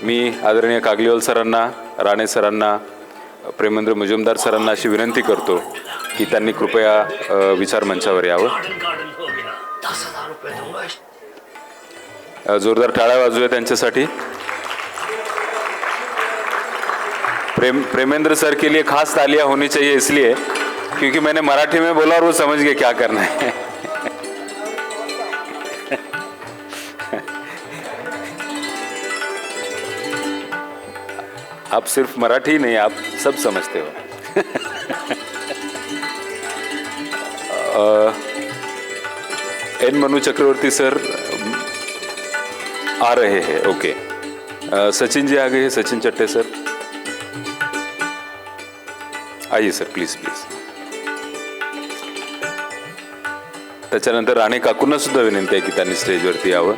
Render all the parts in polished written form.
मी आदरणीय कागलीवाल सरांना, राणे सरांना, प्रेमेंद्र मुजुमदार सरांना अशी विनंती करतो की त्यांनी कृपया विचार मंचावर यावं. जोरदार टाळ्या वाजूया त्यांच्यासाठी. प्रेमेंद्र सर के लिए खास तालियां होनी चाहिए इसलिए क्योंकि मैंने मराठी में बोला और वो समझ गए क्या करना है. आप सिर्फ मराठी नहीं, आप सब समझते हो. एन मनु चक्रवर्ती सर आ रहे हैं. ओके. सचिन जी आ गए हैं. सचिन चट्टे सर आइए सर, प्लीज प्लीज. त्याच्यानंतर राणे काकूंना सुद्धा विनंती आहे की त्यांनी स्टेजवरती यावं.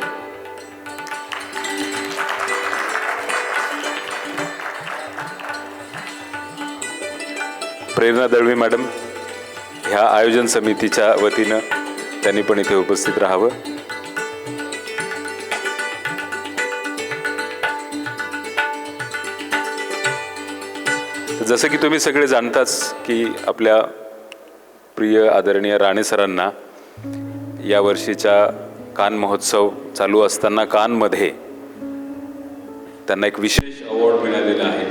प्रेरणा दळवी मॅडम ह्या आयोजन समितीच्या वतीनं त्यांनी पण इथे उपस्थित राहावं. जसं की तुम्ही सगळे जाणताच की आपल्या प्रिय आदरणीय राणे सरांना या वर्षीच्या कान महोत्सव चालू असताना कानमध्ये त्यांना एक विशेष अवॉर्ड मिळालेला आहे.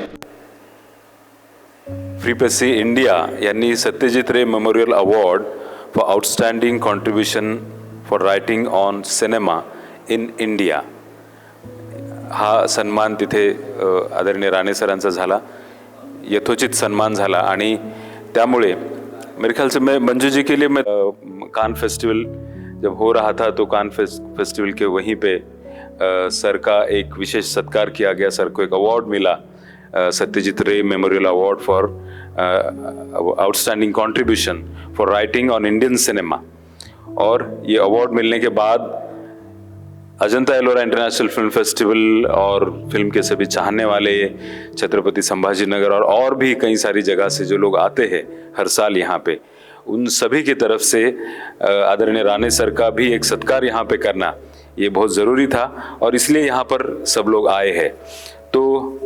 फ्री प्रेसी इंडिया यांनी Satyajit Ray memorial award for outstanding contribution for writing on cinema in India हा सन्मान तिथे आदरणीय राणे सरांचा झाला. यथोचित सन्मान झाला आणि त्यामुळे मेरे ख्याल से मैं मंजू जी के लिए मैं कान फेस्टिवल जब हो रहा था तो कान फेस्टिवल के वहीं पे सर का एक विशेष सत्कार किया गया. सर को एक अवार्ड मिला, Satyajit Ray memorial award for outstanding contribution for writing on Indian cinema. और ये अवार्ड मिलने के बाद Ajanta Ellora international film festival और फिल्म के सभी चाहने वाले, छत्रपति संभाजीनगर और भी कई सारी जगह से जो लोग आते हैं हर साल यहाँ पे, उन सभी की तरफ से आदरणीय राणे सर का भी एक सत्कार यहाँ पे करना ये बहुत ज़रूरी था और इसलिए यहाँ पर सब लोग आए हैं. तो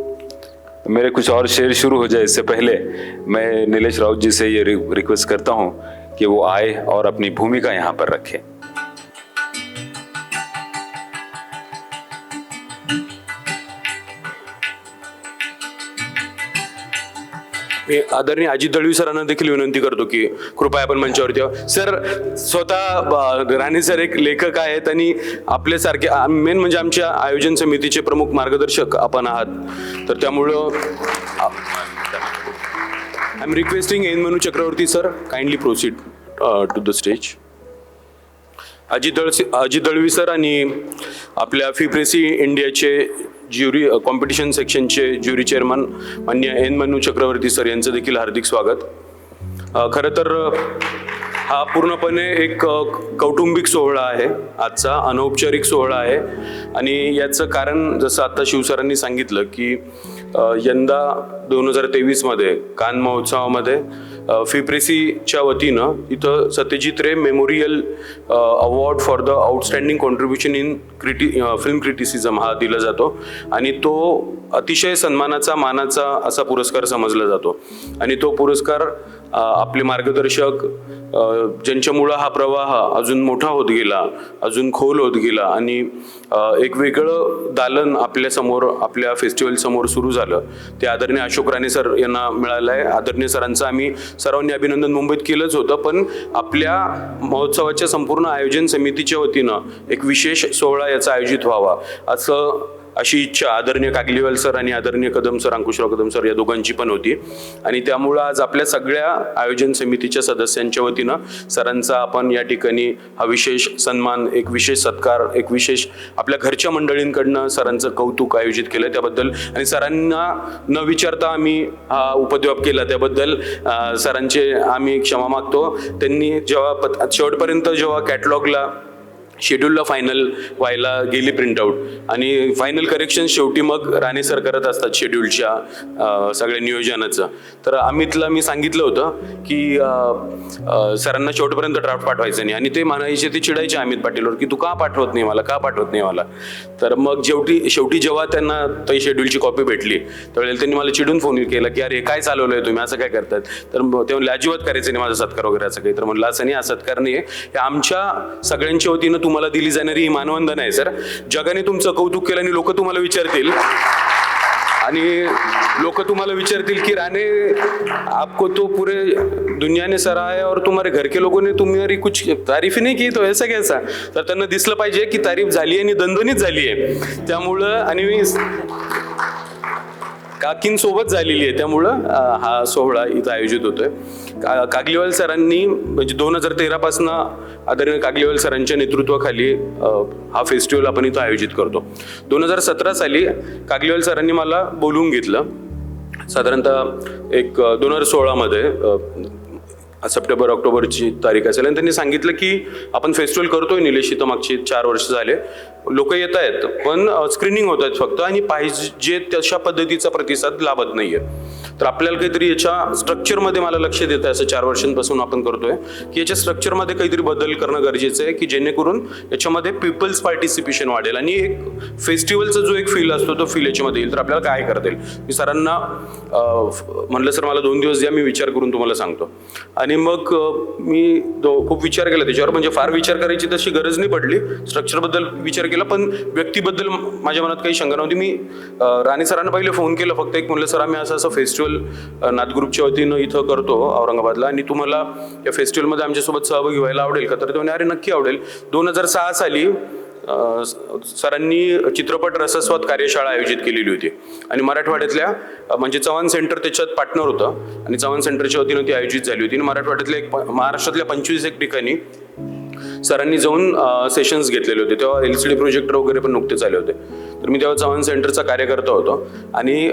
मेरे कुछ और शेर शुरू हो जाए इससे पहले मैं नीलेश राउत जी से ये रिक्वेस्ट करता हूँ कि वो आए और अपनी भूमिका यहाँ पर रखें. मी आदरणीय अजित दळवी सरांना देखील विनंती करतो की कृपया आपण मंचावरती यावं. सर स्वतः राणे सर एक लेखक आहेत आणि आपल्यासारखे मेन म्हणजे आमच्या आयोजन समितीचे प्रमुख मार्गदर्शक आपण आहात. तर त्यामुळं I am requesting N Manu Chakravarti sir kindly proceed to the stage. Ajit Dalvi sir आणि आपल्या फ्री प्रेसी इंडियाचे ज्युरी कॉम्पिटिशन सेक्शनचे ज्युरी चेअरमन माननीय एन मनु चक्रवर्ती सर यांचं देखील हार्दिक स्वागत. खरं तर हा पूर्णपणे एक कौटुंबिक सोहळा आहे, आजचा अनौपचारिक सोहळा आहे आणि याचं कारण जसं आता शिवसरांनी सांगितलं की यंदा 2023 मध्ये कान महोत्सवामध्ये फ्री प्रेसीच्या वतीनं इथं Satyajit Ray memorial award for the outstanding contribution in film criticism हा दिला जातो आणि तो अतिशय सन्मानाचा मानाचा असा पुरस्कार समजला जातो. आणि तो पुरस्कार आपले मार्गदर्शक ज्यांच्यामुळं हा प्रवाह अजून मोठा होत गेला, अजून खोल होत गेला आणि एक वेगळं दालन आपल्या समोर आपल्या फेस्टिवल समोर सुरू झालं ते आदरणीय अशोक राणे सर यांना मिळालं आहे. आदरणीय सरांचं आम्ही सर्वांनी अभिनंदन मुंबईत केलंच होतं, पण आपल्या महोत्सवाच्या संपूर्ण आयोजन समितीच्या वतीनं एक विशेष सोहळा याचा आयोजित व्हावा अशी इच्छा आदरणीय कागलीवाल सर आणि आदरणीय कदम सर, अंकुशराव कदम सर या दोघांची पण होती. आणि त्यामुळं आज आपल्या सगळ्या आयोजन समितीच्या सदस्यांच्या वतीनं सरांचा आपण या ठिकाणी हा विशेष सन्मान, एक विशेष सत्कार, एक विशेष आपल्या घरच्या मंडळींकडनं सरांचं कौतुक आयोजित केलं त्याबद्दल आणि सरांना न विचारता आम्ही हा उपद्व्याप केला त्याबद्दल सरांचे आम्ही क्षमा मागतो. त्यांनी जेव्हा शेवटपर्यंत जेव्हा कॅटलॉगला शेड्यूलला फायनल व्हायला गेली प्रिंटआउट आणि फायनल करेक्शन शेवटी मग राणे सर करत असतात शेड्यूलच्या सगळ्या नियोजनाचं. तर अमितला मी सांगितलं होतं की सरांना शेवटपर्यंत ड्राफ्ट पाठवायचं नाही आणि ते म्हणायचे, ते चिडायचे अमित पाटीलवर की तू का पाठवत नाही मला, का पाठवत नाही मला. तर मग शेवटी जेव्हा त्यांना त्या शेड्यूलची कॉपी भेटली त्यावेळेला त्यांनी मला चिडून फोन केला की अरे काय चालवलंय तुम्ही, असं काय करतात. तर ते म्हणले अजिबात करायचं नाही माझा सत्कार वगैरे असं काही. तर म्हणलं असं नाही, हा सत्कार नाही आहे, हे आमच्या सगळ्यांच्या वतीनं तुम्हाला दिली जाणारी ही मानवंदना आहे सर. जगाने तुमचं कौतुक केलं आणि लोक तुम्हाला विचारतील की राणे आपको तो पूरे दुनिया ने सराहा और तुम्हारे घर के लोगों ने तुम्हारी कुछ तारीफ नहीं की, तो ऐसा कैसा. तर त्यांना दिसलं पाहिजे की तारीफ झाली आणि दणदणीत झाली आहे. त्यामुळं आणि मी काकींसोबत झालेली आहे, त्यामुळं हा सोहळा इथं आयोजित होतोय. कागलीवाल सरांनी म्हणजे 2013 पासून आदरणीय कागलीवाल सरांच्या नेतृत्वाखाली हा फेस्टिवल आपण इथं आयोजित करतो. 2017 साली कागलीवाल सरांनी मला बोलवून घेतलं, साधारणतः एक 2016 मध्ये सप्टेंबर ऑक्टोबरची तारीख असेल, आणि त्यांनी सांगितलं की आपण फेस्टिवल करतोय निलेश इथं, मागची 4 वर्ष झाले लोक येत आहेत पण स्क्रीनिंग होत आहेत फक्त आणि पाहिजे तशा पद्धतीचा प्रतिसाद लाभत नाहीये. तर आपल्याला काहीतरी याच्या स्ट्रक्चरमध्ये मला लक्ष देत आहे, असं 4 वर्षांपासून आपण करतोय की याच्या स्ट्रक्चरमध्ये काहीतरी बदल करणं गरजेचं आहे की जेणेकरून याच्यामध्ये पीपल्स पार्टिसिपेशन वाढेल आणि एक फेस्टिवलचा जो एक फील असतो तो फील याच्यामध्ये येईल. तर आपल्याला काय करता येईल, मी सरांना म्हणलं सर मला 2 दिवस द्या, मी विचार करून तुम्हाला सांगतो. आणि मग मी खूप विचार केला त्याच्यावर, म्हणजे फार विचार करायची तशी गरज नाही पडली, स्ट्रक्चरबद्दल विचार केला पण व्यक्तीबद्दल माझ्या मनात काही शंका नव्हती. मी राणे सरांना पहिले फोन केला फक्त एक, म्हणलं सर आम्ही असं फेस्टिवल नाथ ग्रुपच्या वतीनं इथं करतो औरंगाबादला आणि तुम्हाला या फेस्टिवलमध्ये आमच्यासोबत सहभागी व्हायला आवडेल का. तर ते म्हणे अरे नक्की आवडेल. 2006 साली सरांनी चित्रपट रसस्वाद कार्यशाळा आयोजित केलेली होती आणि मराठवाड्यातल्या म्हणजे चव्हाण सेंटर त्याच्यात पार्टनर होतं आणि चव्हाण सेंटरच्या वतीनं ती आयोजित झाली होती आणि मराठवाड्यातल्या महाराष्ट्रातल्या 25 ठिकाणी सरांनी जाऊन सेशन्स घेतलेले होते. तेव्हा LCD प्रोजेक्टर वगैरे पण नुकतेच आले होते. तर मी तेव्हा चव्हाण सेंटरचा कार्यकर्ता होतो आणि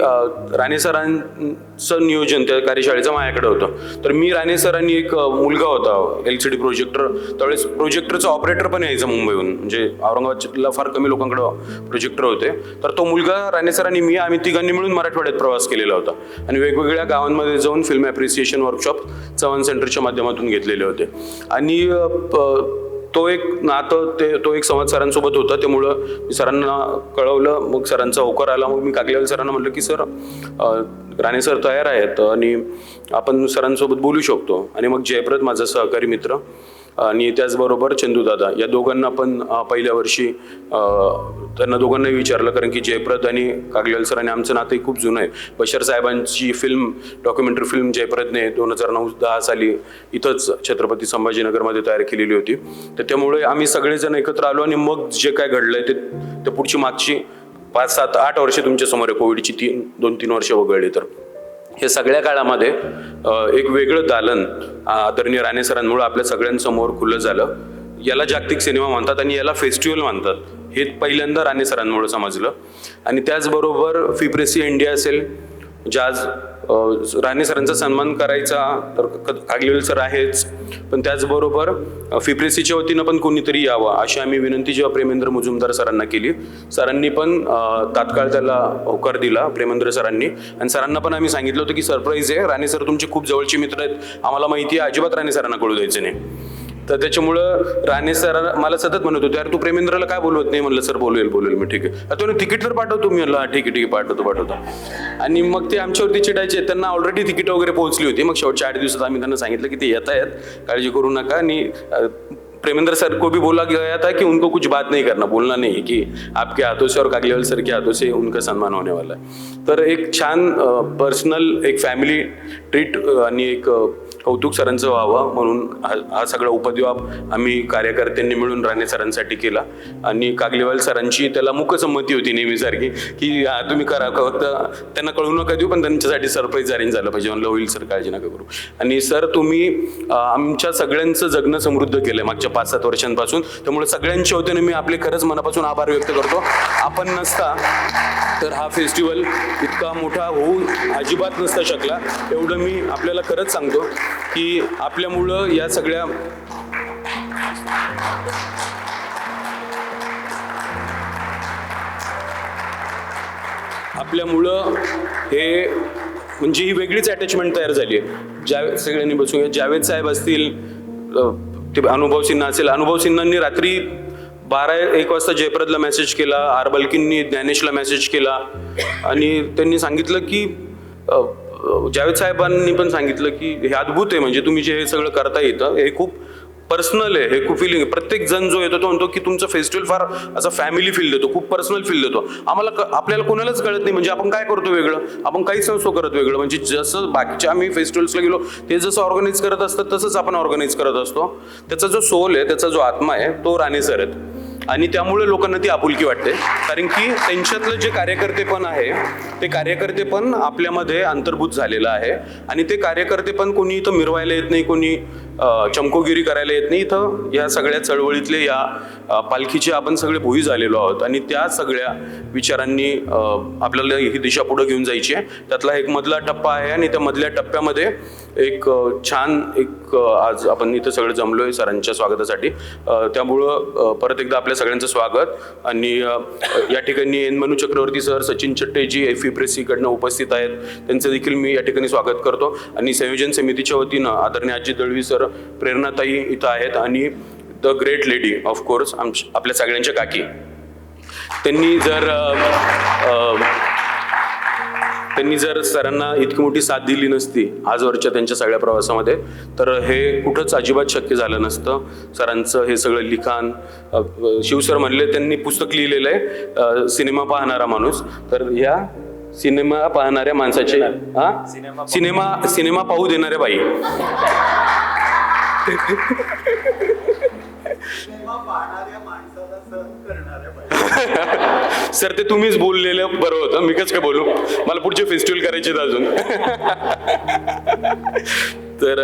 राणे सरांचं नियोजन त्या कार्यशाळेचं माझ्याकडे होतं. तर मी राणे सरांनी एक मुलगा होता LCD प्रोजेक्टर, त्यावेळेस प्रोजेक्टरचा ऑपरेटर पण यायचा मुंबईहून, म्हणजे औरंगाबादला फार कमी लोकांकडे प्रोजेक्टर होते. तर तो मुलगा राणे सरांनी आम्ही तिघांनी मिळून मराठवाड्यात प्रवास केलेला होता आणि वेगवेगळ्या गावांमध्ये जाऊन फिल्म ॲप्रिसिएशन वर्कशॉप चव्हाण सेंटरच्या माध्यमातून घेतलेले होते. आणि तो एक नातं तो एक संवाद सरांसोबत होता, त्यामुळं मी सरांना कळवलं. मग सरांचा होकार आला. मग मी कागलेवाल सरांना म्हटलं की सर राणे सर तयार आहेत आणि आपण सरांसोबत बोलू शकतो. आणि मग जयप्रद माझा सहकारी मित्र आणि त्याचबरोबर चंदूदादा या दोघांना पण पहिल्या वर्षी त्यांना दोघांनाही विचारलं, कारण की जयप्रद आणि कागलेवाल सरांनी आमचं नातं खूप जुनं आहे. बशीर साहेबांची डॉक्युमेंटरी फिल्म जयप्रदने 2009-10 साली इथंच छत्रपती संभाजीनगरमध्ये तयार केलेली होती. तर त्यामुळे आम्ही सगळेजण एकत्र आलो आणि मग जे काय घडलंय ते पुढची मागची 5, 7, 8 वर्षे तुमच्या समोर आहे. कोविडची 2-3 वर्ष वगळली तर हे सगळ्या काळामध्ये एक वेगळं दालन आदरणीय राणे सरांमुळे आपल्या सगळ्यांसमोर खुलं झालं. याला जागतिक सिनेमा म्हणतात आणि याला फेस्टिवल म्हणतात, हे पहिल्यांदा राणे सरांमुळे समजलं. आणि त्याचबरोबर फिप्रेसी इंडिया असेल, आज राणे सरांचा सन्मान करायचा तर कागलीवाल सर आहेच, पण त्याचबरोबर फिप्रेसीच्या वतीनं पण कोणीतरी यावं अशी आम्ही विनंती जेव्हा प्रेमेंद्र मुजुमदार सरांना केली, सरांनी पण तात्काळ त्याला होकार दिला, प्रेमेंद्र सरांनी. आणि सरांना पण आम्ही सांगितलं होतं की सरप्राईज आहे, राणे सर तुमचे खूप जवळचे मित्र आहेत, आम्हाला माहिती आहे, अजिबात राणे सरांना कळू द्यायचं नाही. तर त्याच्यामुळं राणे सर मला सतत म्हणत होते अरे तू प्रेमेंद्रला काय बोलवत नाही. म्हणलं सर बोलवेल मी, ठीक आहे. तो तिकीट तर पाठवतो. मी म्हणलं ठीक आहे पाठवतो. आणि मग ते आमच्यावरती चिडायचे, त्यांना ऑलरेडी तिकीट वगैरे पोहोचली होती. मग शेवटच्या 8 दिवसात आम्ही त्यांना सांगितलं की ते येत आहेत, काळजी करू नका. आणि प्रेमेंद्र सर को भी बोला गया था कि उनको कुछ बात नहीं करना, बोलना नहीं कि आपके हाथों से और कागलीवाल सर के हाथों से उनका सन्मान होने वाला है. तर एक छान पर्सनल एक फॅमिली ट्रीट आणि एक कौतुक सरांचं व्हावं म्हणून हा सगळा उपद्व्याप आम्ही कार्यकर्त्यांनी मिळून राणे सरांसाठी केला. आणि कागलीवाल सरांची त्याला मुकसंमती होती नेहमीसारखी की तुम्ही करा, फक्त त्यांना कळू नका देऊ, पण त्यांच्यासाठी सरप्राईज अरेंज झालं पाहिजे. म्हणलं होईल सर, काळजी नका करू. आणि सर तुम्ही आमच्या सगळ्यांचं जगणं समृद्ध केलंय मागच्या 5-7 वर्षांपासून, त्यामुळे सगळ्यांच्या वतीने मी आपले खरंच मनापासून आभार व्यक्त करतो. आपण नसता तर हा फेस्टिवल इतका मोठा होऊ अजिबात नसता शकला. एवढं मी आपल्याला खरंच सांगतो की आपल्यामुळं या सगळ्या आपल्यामुळं हे म्हणजे ही वेगळीच अटॅचमेंट तयार झाली आहे. सगळ्यांनी बसूया. जावेद साहेब असतील, ते अनुभव सिन्हा असेल. अनुभव सिन्हांनी रात्री 12-1 वाजता जयप्रदला मेसेज केला, आर बल्कींनी ज्ञानेशला मेसेज केला आणि त्यांनी सांगितलं की जावेद साहेबांनी पण सांगितलं की हे अद्भुत आहे, म्हणजे तुम्ही जे हे सगळं करता येतं हे खूप पर्सनल आहे, हे खूप फिलिंग आहे. प्रत्येक जण जो येतो तो म्हणतो की तुमचं फेस्टिवल फार असा फॅमिली फील देतो, खूप पर्सनल फील देतो. आपल्याला कोणालाच कळत नाही म्हणजे आपण काय करतो वेगळं, आपण काहीच नसतो करत वेगळं. म्हणजे जसं बाकीच्या आम्ही फेस्टिवल्सला गेलो ते जसं ऑर्गनाईज करत असतात तसंच आपण ऑर्गनाईज करत असतो. त्याचा जो सोल आहे, त्याचा जो आत्मा आहे तो राणे सर आहेत आणि त्यामुळे लोकांना ती आपुलकी वाटते. कारण की त्यांच्यातलं जे कार्यकर्तेपण आहे ते कार्यकर्तेपण आपल्यामध्ये अंतर्भूत झालेलं आहे आणि ते कार्यकर्तेपण कोणी इथं मिरवायला येत नाही, कोणी चमकोगिरी करायला येत नाही. इथं या सगळ्या चळवळीतले या पालखीचे आपण सगळे भोई झालेलो आहोत आणि त्या सगळ्या विचारांनी आपल्याला ही दिशा पुढे घेऊन जायची आहे. त्यातला एक मधला टप्पा आहे आणि त्या मधल्या टप्प्यामध्ये एक छान आज आपण इथं सगळं जमलोय सरांच्या स्वागतासाठी. त्यामुळं परत एकदा आपल्या सगळ्यांचं स्वागत. आणि या ठिकाणी एन मनू चक्रवर्ती सर, सचिन चट्टेजी एफी प्रेसीकडनं उपस्थित आहेत, त्यांचं देखील मी या ठिकाणी स्वागत करतो. आणि संयोजन समितीच्या वतीनं आदरणीय अजित दळवी सर, प्रेरणाताई इथं आहेत आणि द ग्रेट लेडी ऑफकोर्स आपल्या सगळ्यांच्या काकी. त्यांनी जर सरांना इतकी मोठी साथ दिली नसती आजवरच्या त्यांच्या सगळ्या प्रवासामध्ये तर हे कुठंच अजिबात शक्य झालं नसतं. सरांचं हे सगळं लिखाण, शिवसर म्हणले त्यांनी पुस्तक लिहिलेलं आहे सिनेमा पाहणारा माणूस. तर या सिनेमा पाहणाऱ्या माणसाचे सिनेमा पाहू देणाऱ्या बाई सर ते तुम्हीच बोललेलं बरं होतं, मी कसं काय बोलू, मला पुढचे फेस्टिवल करायचे अजून. तर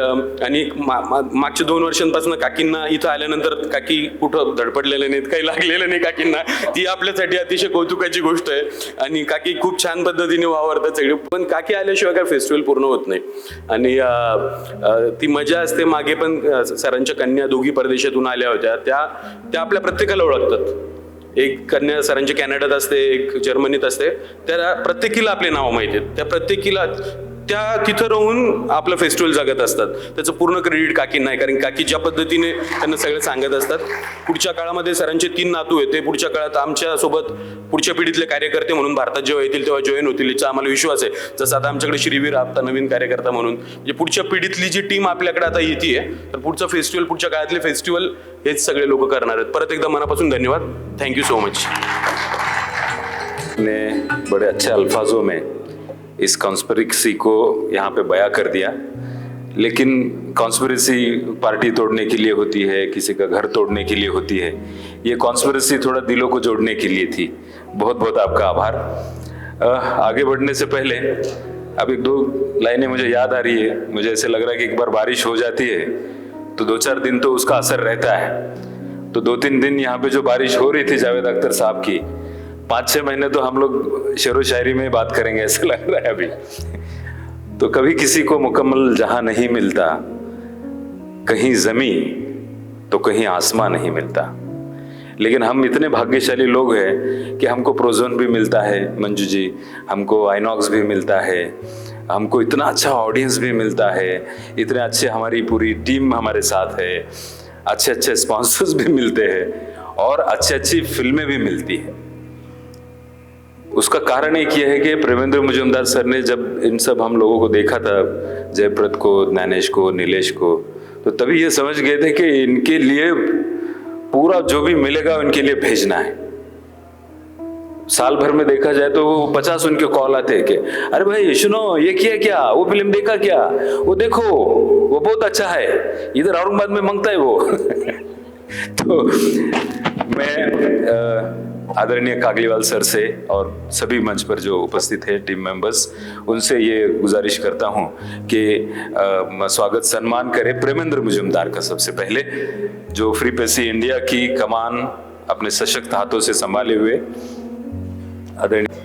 आणि मागच्या 2 वर्षांपासून काकींना इथं आल्यानंतर काकी कुठं धडपडलेले नाहीत, काही लागलेलं नाही काकींना. ती आपल्यासाठी अतिशय कौतुकाची गोष्ट आहे आणि काकी खूप छान पद्धतीने वावरतात सगळे. पण काकी आल्याशिवाय काय फेस्टिवल पूर्ण होत नाही आणि ती मजा असते. मागे पण सरांच्या कन्या दोघी परदेशातून आल्या होत्या, त्या आपल्या प्रत्येकाला ओळखतात. एक कन्या सरांची कॅनडात असते, एक जर्मनीत असते. त्या प्रत्येकीला आपले नाव माहिती आहेत, त्या प्रत्येकीला त्या तिथं राहून आपलं फेस्टिवल जगत असतात. त्याचं पूर्ण क्रेडिट काकींना आहे, कारण काकी ज्या पद्धतीने त्यांना सगळं सांगत असतात. पुढच्या काळामध्ये सरांचे 3 नातू आहेत, ते पुढच्या काळात आमच्यासोबत पुढच्या पिढीतले कार्यकर्ते म्हणून भारतात जेव्हा येतील तेव्हा जॉईन होतील याचा आम्हाला विश्वास आहे. जसं आता आमच्याकडे श्रीवीर आता नवीन कार्यकर्ता म्हणून, म्हणजे पुढच्या पिढीतली जी टीम आपल्याकडे आता येते तर पुढचं फेस्टिवल, पुढच्या काळातले फेस्टिवल हेच सगळे लोक करणार आहेत. परत एकदा मनापासून धन्यवाद. Thank you so much. ने बड़े अच्छे अल्फाजों में इस कॉन्स्पिरेसी को यहाँ पे बयां कर दिया. लेकिन कॉन्स्पिरेसी पार्टी तोड़ने के लिए होती है, किसी का घर तोड़ने के लिए होती है. ये कॉन्स्पिरेसी थोड़ा दिलों को जोड़ने के लिए थी. बहुत बहुत आपका आभार. आगे बढ़ने से पहले अब 1-2 लाइनें मुझे याद आ रही है. मुझे ऐसे लग रहा है कि एक बार बारिश हो जाती है तो 2-4 दिन तो उसका असर रहता है. तो 2-3 दिन यहाँ पे जो बारिश हो रही थी जावेद अख्तर साहब की, 5-6 महीने तो हम लोग शेरो शायरी में बात करेंगे ऐसा लग रहा है अभी. तो कभी किसी को मुकम्मल जहां नहीं मिलता, कहीं जमीन तो कहीं आसमां नहीं मिलता. लेकिन हम इतने भाग्यशाली लोग हैं कि हमको प्रोजोन भी मिलता है मंजू जी, हमको आइनॉक्स भी मिलता है, हमको इतना अच्छा ऑडियंस भी मिलता है, इतने अच्छे हमारी पूरी टीम हमारे साथ है, अच्छे अच्छे स्पॉन्सर्स भी मिलते हैं और अच्छी फिल्में भी मिलती हैं. उसका कारण एक ये है कि प्रेमेंद्र मुजुमदार सर ने जब इन सब हम लोगों को देखा था, जयप्रद को, ज्ञानेश को, नीलेश को, तो तभी ये समझ गए थे कि इनके लिए पूरा जो भी मिलेगा इनके लिए भेजना है. साल भर में देखा जाए तो 50 उनके कॉल आते हैं कि अरे भाई सुनो ये किया क्या, वो फिल्म देखा क्या, वो देखो वो बहुत अच्छा है, इधर औरंगाबाद में मांगता है वो. तो मैं आदरणीय कागलीवाल सर से और सभी मंच पर जो उपस्थित है टीम मेंबर्स, उनसे ये गुजारिश करता हूं कि स्वागत सन्मान करें प्रेमेंद्र मुजुमदार का सबसे पहले, जो फ्री प्रेसी इंडिया की कमान अपने सशक्त हाथों से संभाले हुए. आदरणीय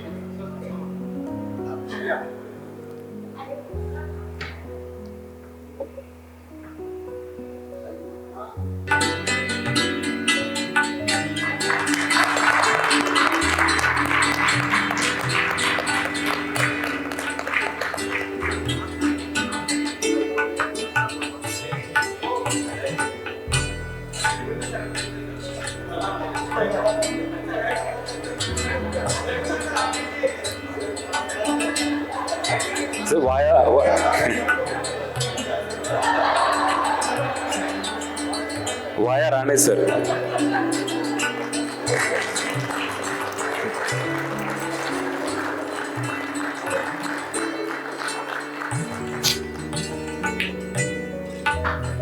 वाया राणे सर.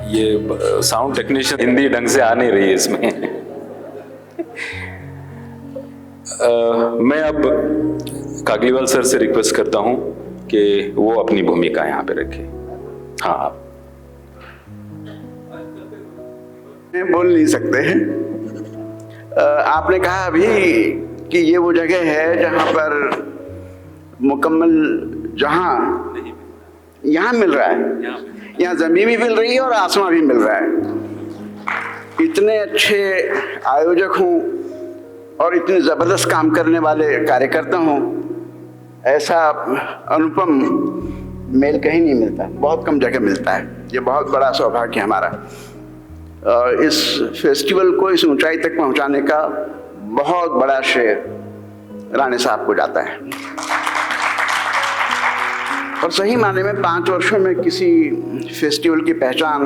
ये साउंड टेक्नीशियन हिंदी ढंग से आ नहीं रही है इसमें. मैं अब कागलीवाल सर से रिक्वेस्ट करता हूं कि वो अपनी भूमिका यहाँ पे रखें. हाँ, आप बोल नहीं सकते हैं. आपने कहा अभी कि ये वो जगह है जहाँ पर मुकम्मल, जहाँ यहाँ मिल रहा है, यहाँ ज़मीन भी मिल रही है और आसमां भी मिल रहा है. इतने अच्छे आयोजक हों और इतने ज़बरदस्त काम करने वाले कार्यकर्ता हों, ऐसा अनुपम मेल कहीं नहीं मिलता, बहुत कम जगह मिलता है. ये बहुत बड़ा सौभाग्य है हमारा. इस फेस्टिवल को इस ऊंचाई तक पहुंचाने का बहुत बड़ा श्रेय राणे साहब को जाता है. और सही माने में 5 वर्षों में किसी फेस्टिवल की पहचान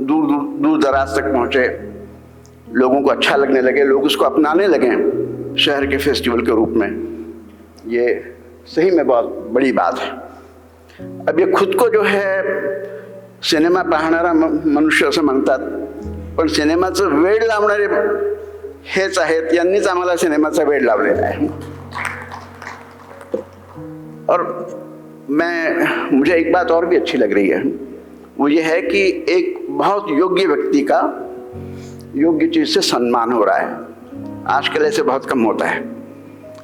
दूर दराज तक पहुंचे, लोगों को अच्छा लगने लगे, लोग उसको अपनाने लगे शहर के फेस्टिवल के रूप में, ये सही में बहुत बड़ी बात है. अब ये खुद को जो है सिनेमा पाहणारा मनुष्य असं म्हणतात, पण सिनेमाचं वेड लावणारे हेच आहेत, यांनीच आम्हाला सिनेमाचा वेड लावलेला आहे. और मुझे एक बात और भी अच्छी लग रही है, वो ये है कि एक बहुत योग्य व्यक्ति का योग्य चीज से सम्मान हो रहा है. आजकल ऐसे बहुत कम होता है.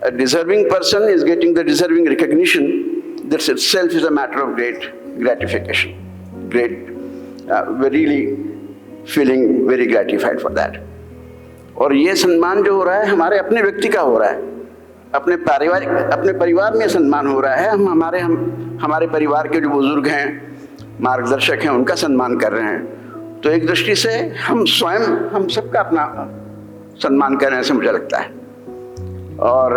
A deserving person is getting the deserving recognition. This itself is a matter of great gratification. Great, we're really feeling very gratified for that. और ये सम्मान जो हो रहा है हमारे अपने व्यक्ति का हो रहा है, अपने परिवार में सम्मान हो रहा है. हमारे परिवार के जो बुजुर्ग हैं, मार्गदर्शक हैं, उनका सम्मान कर रहे हैं. तो एक दृष्टि से हम स्वयं हम सबका अपना सम्मान कर रहे हैं, ऐसा मुझे लगता है. और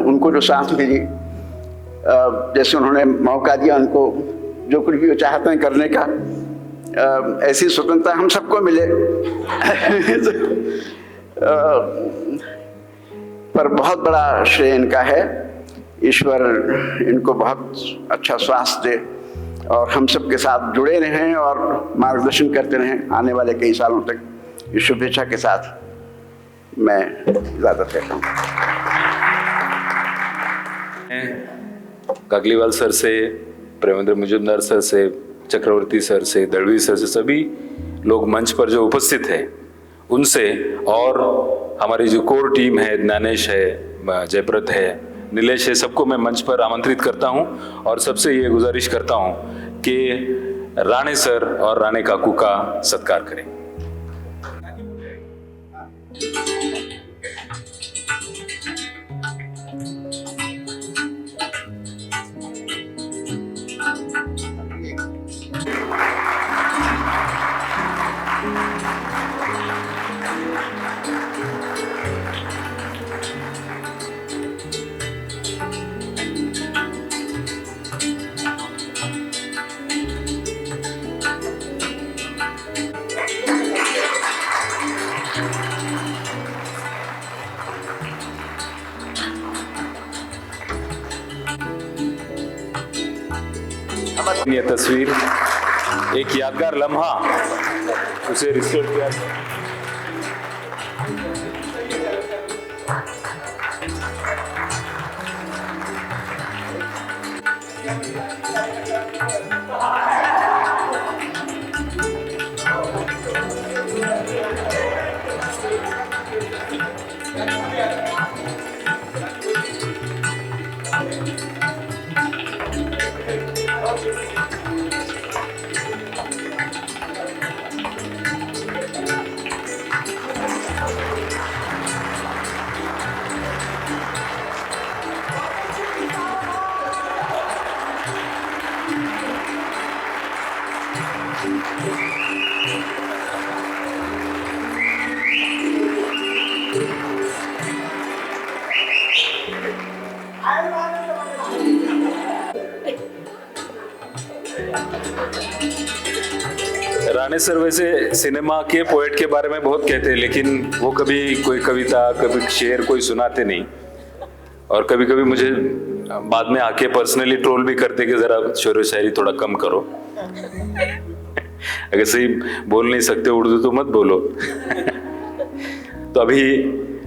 उनको जो सांस मिली, जैसे उन्होंने मौका दिया उनको जो कुछ भी वो चाहते हैं करने का, ऐसी स्वतंत्रता हम सबको मिले. पर बहुत बड़ा श्रेय इनका है. ईश्वर इनको बहुत अच्छा स्वास्थ्य दे और हम सब के साथ जुड़े रहें और मार्गदर्शन करते रहें आने वाले कई सालों तक. इस शुभेच्छा के साथ मैं इजाज़त लेता हूँ. कागलीवाल सर से, प्रेमेंद्र मुजुमदार सर से, चक्रवर्ती सर से, दळवी सर से, सभी लोग मंच पर जो उपस्थित हैं उनसे, और हमारी जो कोर टीम है, ज्ञानेश है, जयप्रत है, नीलेश है, सबको मैं मंच पर आमंत्रित करता हूं और सबसे ये गुजारिश करता हूं कि राणे सर और राणे काकू का सत्कार करें. ये तस्वीर एक यादगार लम्हा, उसे रिस्टोर किया. राणे सर वैसे सिनेमा के पोएट के बारे में बहुत कहते हैं, लेकिन वो कभी कोई कविता, कभी शेर कोई सुनाते नहीं। और कभी कभी मुझे बाद में आके पर्सनली ट्रोल भी करते कि जरा शेर व शायरी थोड़ा कम करो। अगर सही बोल नहीं सकते उर्दू तो मत बोलो। तो अभी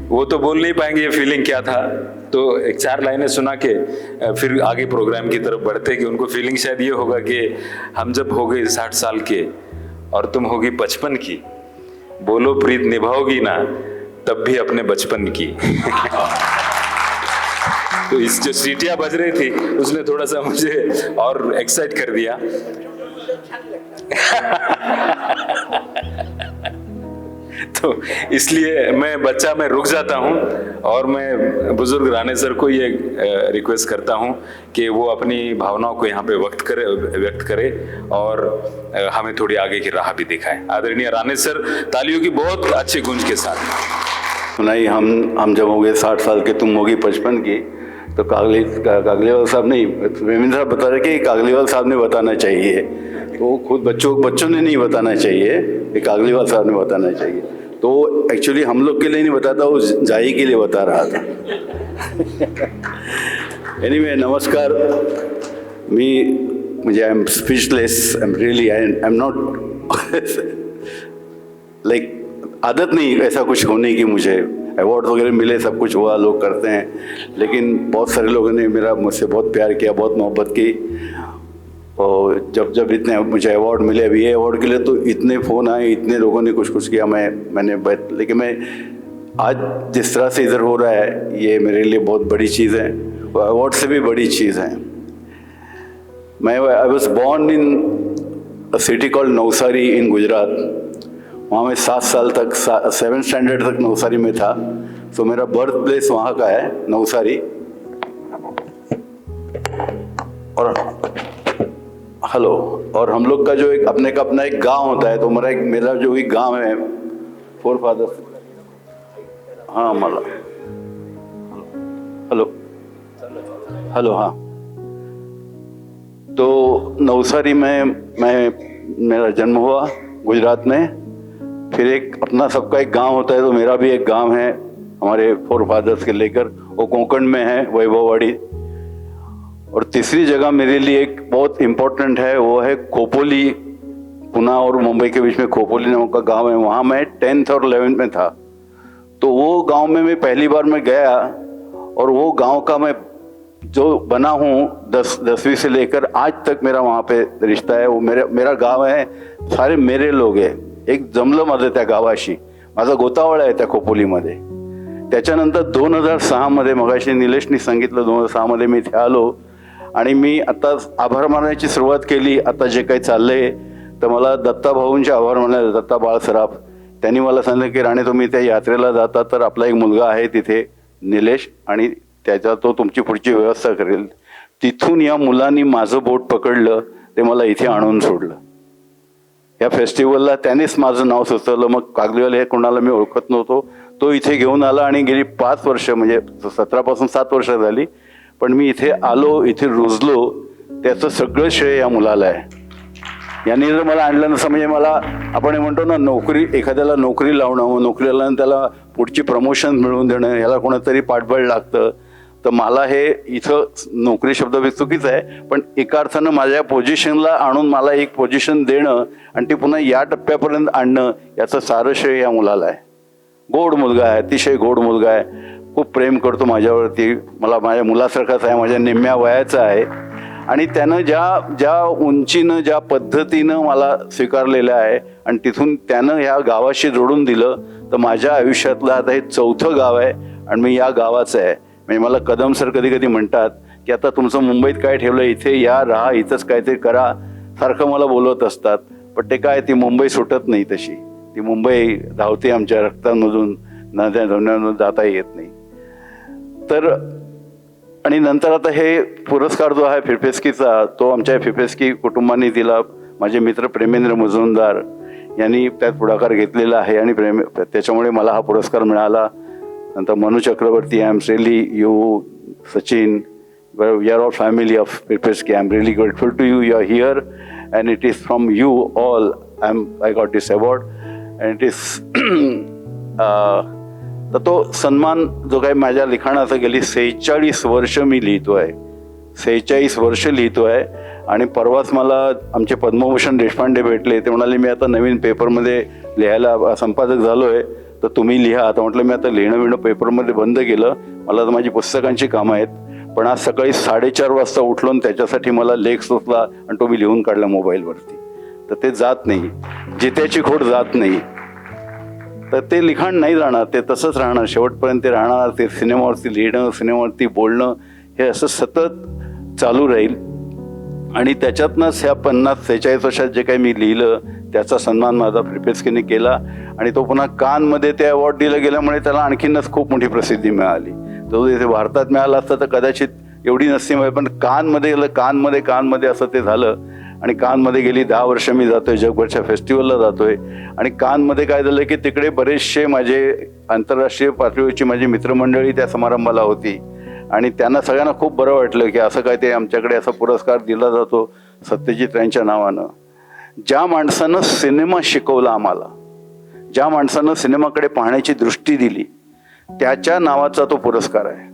वो तो बोल नहीं पाएंगे ये फीलिंग क्या था, तो एक 4 लाइनें सुना के फिर आगे प्रोग्राम की तरफ बढ़ते कि उनको फीलिंग शायद ये होगा कि हम जब हो गए 60 साल के और तुम होगी 55 की, बोलो प्रीत निभाओगी ना तब भी अपने बचपन की। तो इस जो सीटियां बज रही थी उसने थोड़ा सा मुझे और एक्साइट कर दिया। तो इसलिए मैं रुक जाता हूं और मैं बुजुर्ग राणे सर को ये रिक्वेस्ट करता हूं कि वो अपनी भावनाओं को यहाँ पे व्यक्त करे और हमें थोड़ी आगे की राह भी दिखाए। आदरणीय राणे सर, तालियों की बहुत अच्छी गूंज के साथ। सुनाई हम जब हो गए 60 साल के, तुम होगी 55 की, तो कागलीवाल साहब नहीं, रविंद्र साहब बता रहे कि कागलीवाल साहब ने बताना चाहिए, तो खुद बच्चों ने नहीं बताना चाहिए, कि कागलीवाल साहब ने बताना चाहिए। तो एक्चुअली हम लोग के लिए नहीं बताता, वो जाई के लिए बता रहा था। एनीवे, नमस्कार। मुझे I am speechless, I am not like, आदत नहीं ऐसा कुछ होने की। मुझे अवार्ड वगैरह मिले, सब कुछ हुआ, लोग करते हैं, लेकिन बहुत सारे लोगों ने मुझसे बहुत प्यार किया, बहुत मोहब्बत की। और जब इतने मुझे अवार्ड मिले, अभी ये अवार्ड के लिए तो इतने फ़ोन आए, इतने लोगों ने कुछ किया, लेकिन मैं आज जिस तरह से इधर हो रहा है, ये मेरे लिए बहुत बड़ी चीज़ है, और अवार्ड से भी बड़ी चीज़ है। I was born in a city called Navsari in Gujarat. वहाँ मैं 7 साल तक, 7th स्टैंडर्ड तक नवसारी में था। तो मेरा बर्थ प्लेस वहाँ का है, नवसारी। और हेलो, और हम लोग का जो एक अपना एक गांव होता है, तो मेरा जो एक गांव है, फोर फादर्स, हाँ मला, हेलो, हाँ। तो नवसारी में मेरा जन्म हुआ, गुजरात में। फिर एक अपना सबका एक गांव होता है, तो मेरा भी एक गांव है हमारे फोर फादर्स के लेकर, वो कोंकण में है, वैभववाड़ी। और तीसरी जगह मेरे लिए एक बहुत इम्पोर्टेंट है, वो है खोपोली। पुणे और मुंबई के बीच में खोपोली नाम का गांव है, वहाँ मैं 10th और 11th में था। तो वो गांव में मैं पहली बार मैं गया, और वो गांव का मैं जो बना हूँ 10वीं से लेकर आज तक मेरा वहाँ पे रिश्ता है। वो मेरा गांव है, सारे मेरे लोग आहे। एक जमलं माझं त्या गावाशी, माझा गोतावळा आहे त्या खोपोलीमध्ये। त्याच्यानंतर 2006 मध्ये, मगाशी निलेशनी सांगितलं, 2006 मध्ये मी इथे आलो, आणि मी आता आभार मानायची सुरुवात केली। आता जे काही चाललंय, तर मला दत्ता भाऊंचे आभार मानायचे, दत्ता बाळसराफ। त्यांनी मला सांगितलं की राणे, तुम्ही त्या यात्रेला जाता तर आपला एक मुलगा आहे तिथे, निलेश, आणि त्याचा तो तुमची पुढची व्यवस्था करेल। तिथून या मुलांनी माझं बोट पकडलं, ते मला इथे आणून सोडलं। या फेस्टिवलला त्यानेच माझं नाव सुचवलं। मग कागलीवाल हे कोणाला मी ओळखत नव्हतो, तो इथे घेऊन आला, आणि गेली 5 वर्ष, म्हणजे 17 पासून 7 वर्ष झाली, पण मी इथे आलो, इथे रुजलो, त्याचं सगळं श्रेय या मुलाला आहे। यांनी जर मला आणलं नसतं, म्हणजे मला, आपण म्हणतो ना, एखाद्याला नोकरी लावणं, नोकरीला त्याला पुढची प्रमोशन मिळवून देणं, याला कोणातरी पाठबळ लागतं। तर मला हे इथं नोकरी शब्द चुकीचा आहे, पण एका अर्थानं माझ्या पोझिशनला आणून मला एक पोझिशन देणं आणि ती पुन्हा या टप्प्यापर्यंत आणणं, याचं सारं श्रेय या मुलाला आहे। गोड मुलगा आहे, अतिशय गोड मुलगा आहे, खूप प्रेम करतो माझ्यावरती, मला माझ्या मुलासारखाच आहे, माझ्या निम्म्या वयाचा आहे। आणि त्यानं ज्या उंचीनं, ज्या पद्धतीनं मला स्वीकारलेलं आहे, आणि तिथून त्यानं ह्या गावाशी जोडून दिलं, तर माझ्या आयुष्यातलं आता हे 4थं गाव आहे, आणि मी या गावाचं आहे। म्हणजे मला कदम सर कधी कधी म्हणतात की आता तुमचं मुंबईत काय ठेवलं, इथे या, राहा, इथंच काहीतरी करा, सारखं मला बोलवत असतात। पण ते काय, ती मुंबई सुटत नाही तशी, ती मुंबई धावते आमच्या रक्तांमधून, नद्या धोण्यामधून जाता येत नाही। तर आणि नंतर आता हे पुरस्कार जो आहे फिरफेसकीचा, तो आमच्या फिरफेसकी कुटुंबाने दिला। माझे मित्र प्रेमेंद्र मुजुमदार यांनी त्यात पुढाकार घेतलेला आहे, आणि त्याच्यामुळे मला हा पुरस्कार मिळाला। नंतर Manu Chakravarti, I am really, you, Sachin, We are all family of Pipeski. I'm really grateful to you. You are here, and it is from you all I got this award, and it is तर तो सन्मान जो काही माझ्या लिखाणाचा गेली 46 वर्ष मी लिहितोय, 46 वर्ष लिहितोय. आणि परवाच मला आमचे पद्मभूषण देशपांडे भेटले. ते म्हणाले मी आता नवीन पेपरमध्ये लिहायला संपादक झालोय, तर तुम्ही लिहा. आता म्हटलं मी आता लिहिणं पेपरमध्ये बंद केलं, मला तर माझी पुस्तकांची कामं आहेत. पण आज सकाळी 4:30 वाजता उठलो आणि त्याच्यासाठी मला लेख सुचला आणि तो मी लिहून काढला मोबाईलवरती. तर ते जात नाही, जित्याची खोड जात नाही. तर ते लिखाण नाही राहणार, ते तसंच राहणार, शेवटपर्यंत ते राहणार. ते सिनेमावरती लिहिणं, सिनेमावरती बोलणं हे असं सतत चालू राहील. आणि त्याच्यातनंच ह्या 50-46 वर्षात जे काही मी लिहिलं त्याचा सन्मान माझा प्रिपेस्कीने केला. आणि तो पुन्हा कानमध्ये ते अवॉर्ड दिलं गेल्यामुळे त्याला आणखीनच खूप मोठी प्रसिद्धी मिळाली. तो इथे भारतात मिळाला असता तर कदाचित एवढी नसती मिळाली, पण कानमध्ये गेलं, कानमध्ये असं ते झालं. आणि कानमध्ये गेली 10 वर्ष मी जातोय, जगभरच्या फेस्टिवलला जातोय. आणि कानमध्ये काय झालं की तिकडे बरेचसे माझे आंतरराष्ट्रीय पातळीवरची माझी मित्रमंडळी त्या समारंभाला होती. आणि त्यांना सगळ्यांना खूप बरं वाटलं की असं काय ते आमच्याकडे असा पुरस्कार दिला जातो सत्यजित रायांच्या नावानं. ज्या माणसानं सिनेमा शिकवला आम्हाला, ज्या माणसानं सिनेमाकडे पाहण्याची दृष्टी दिली, त्याच्या नावाचा तो पुरस्कार आहे.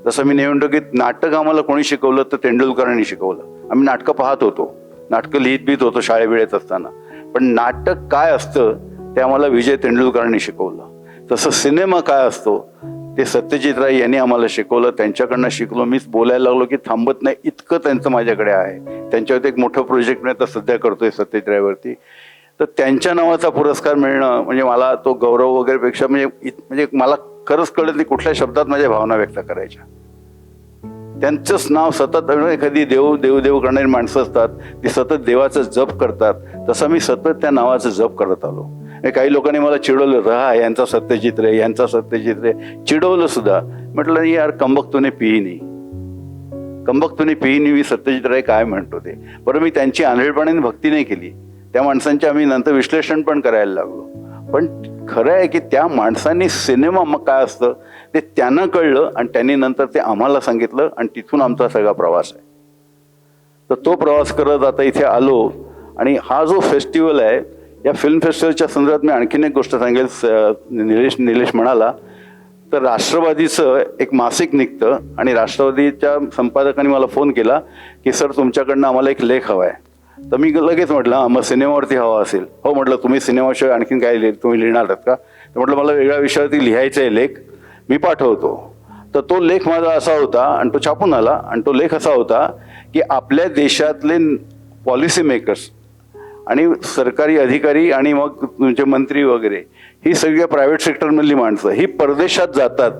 जसं मी नेहमी म्हणतो की नाटक आम्हाला कोणी शिकवलं तर तेंडुलकरांनी शिकवलं. आम्ही नाटकं पाहत होतो, नाटकं लिहित होतो शाळेवेळेत असताना, पण नाटक काय असतं ते आम्हाला विजय तेंडुलकरांनी शिकवलं. तसं सिनेमा काय असतो ते सत्यजित राय यांनी आम्हाला शिकवलं. त्यांच्याकडनं शिकलो. मीच बोलायला लागलो की थांबत नाही, इतकं त्यांचं माझ्याकडे आहे. त्यांच्यावरती एक मोठं प्रोजेक्ट मी आता सध्या करतोय सत्यजित रायवरती. तर त्यांच्या नावाचा पुरस्कार मिळणं म्हणजे मला तो गौरव वगैरेपेक्षा म्हणजे मला खरंच कळत नाही कुठल्या शब्दात माझ्या भावना व्यक्त करायच्या. त्यांचंच नाव सतत, एखादी देव करणारी माणसं असतात ती सतत देवाचं जप करतात, तसं मी सतत त्या नावाचं जप करत आलो. काही लोकांनी मला चिडवलं, हा यांचा सत्यजित रे, यांचा सत्यजित रे, चिडवलं सुद्धा. म्हटलं यार कंबक्तूने पिहीनी मी सत्यजित राय काय म्हणतो ते. बरं मी त्यांची आंधळेपणाने भक्ती नाही केली, त्या माणसांचे आम्ही नंतर विश्लेषण पण करायला लागलो. पण खरं आहे की त्या माणसांनी सिनेमा मग काय असतं ते त्यांना कळलं आणि त्यांनी नंतर ते आम्हाला सांगितलं आणि तिथून आमचा सगळा प्रवास आहे. तर तो प्रवास करत आता इथे आलो. आणि हा जो फेस्टिवल आहे, या फिल्म फेस्टिवलच्या संदर्भात मी आणखीन एक गोष्ट सांगेल. निलेश म्हणाला तर राष्ट्रवादीचं एक मासिक निघतं आणि राष्ट्रवादीच्या संपादकांनी मला फोन केला की सर तुमच्याकडनं आम्हाला एक लेख हवा आहे. तर मी लगेच म्हटलं मग सिनेमावरती हवा असेल. हो म्हटलं तुम्ही सिनेमाशिवाय आणखीन काय तुम्ही लिहिणार आहात का. तर म्हटलं मला वेगळ्या विषयावरती लिहायचा आहे लेख, मी पाठवतो. तर तो लेख माझा असा होता आणि तो छापून आला. आणि तो लेख असा होता की आपल्या देशातले पॉलिसी मेकर्स आणि सरकारी अधिकारी आणि मग तुमचे मंत्री वगैरे ही सगळ्या प्रायव्हेट सेक्टरमधली माणसं ही परदेशात जातात,